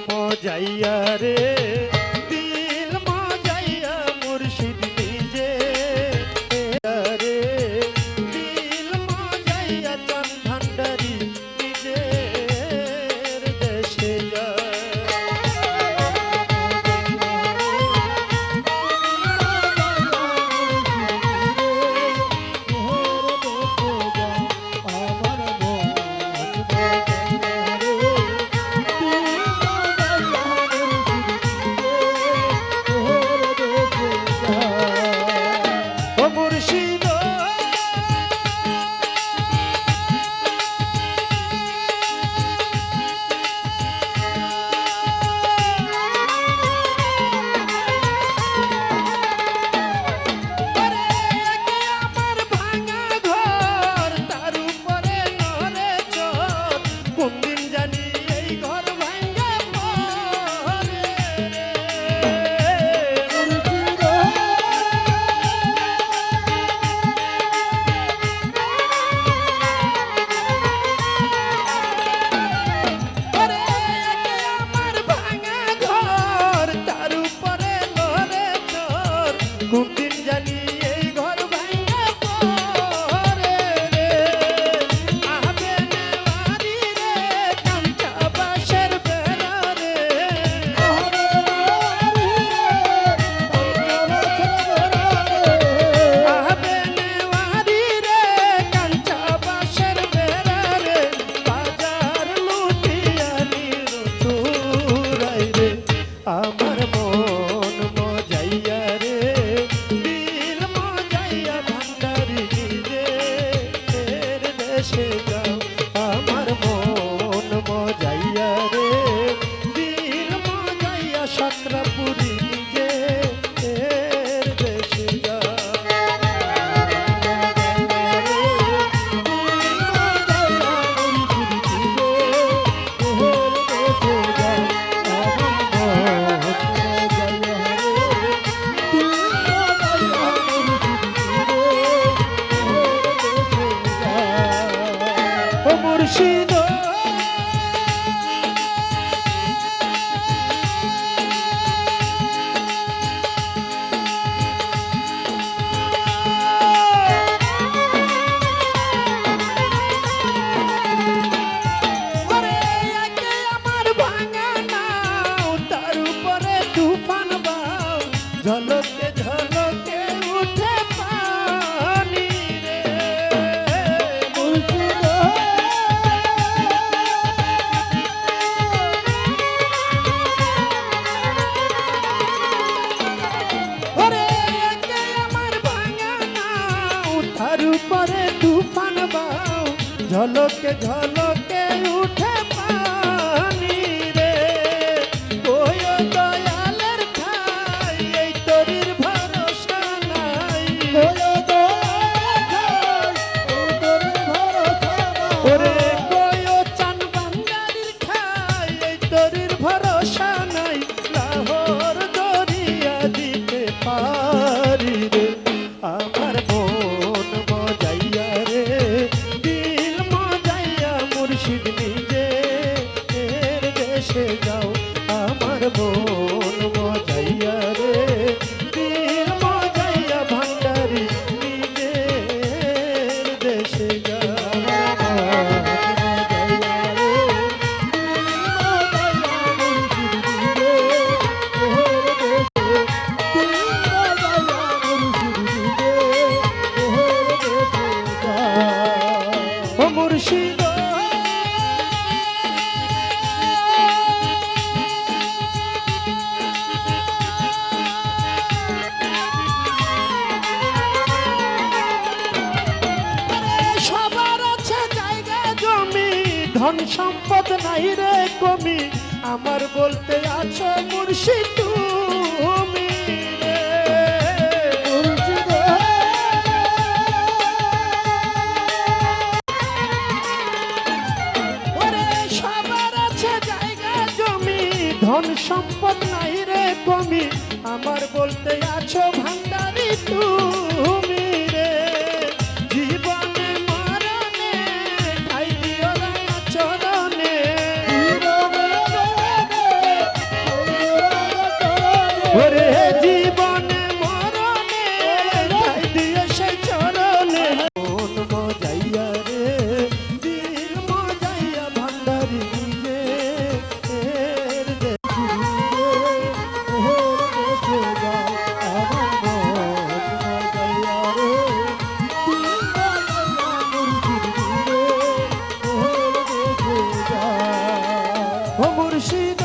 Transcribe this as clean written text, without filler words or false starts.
মজাইয়া রে দিল মজাইয়া মুর্শিদ নিজে রে দিল মজাইয়া চান ভান্ডারি নিজের দেশে যায়। ঝলকে ঝলকে উঠে পানি রে ওরে একে আমার ভাঙা নাও তার উপরে তুফান বাও ঝলকে ঝলকে উঠে পানি রে ওই দয়ালের ঠাই এই তরির ভরসা নাই ওরে কই চান বাঙ্গালির ঠাই এই তরির ভরসা নাই লাহোর দরিয়া দিতে পারি রে আমার মন মজাইয়া রে দিল মজাইয়া মুর্শিদ নিজে এর দেশে যাও আমার মন মজাইয়া রে দিল মজাইয়া ভান্ডারি নিজের দেশে যাও মুর্শিদ সবার আছে জায়গা জমি ধন সম্পদ নাই রে কমি আমার বলতে আছো মুর্শিদ তুমি রে ধন সম্পদ নাই রে কমি আমার বলতে আছো ভান্ডারি তুমি রে জীবনে মরণে ঠাই দিও না চরণে ওরে জীবনে মরণে ঠাই দিয়ে সে চরণে মন মজাইয়া রে দিল মজাইয়া ভান্ডারি রে এর দেশে যায় আমার মন মজাইয়া রে দিল মজাইয়া মুর্শিদ রে এর দেশে যায় ও মুর্শিদ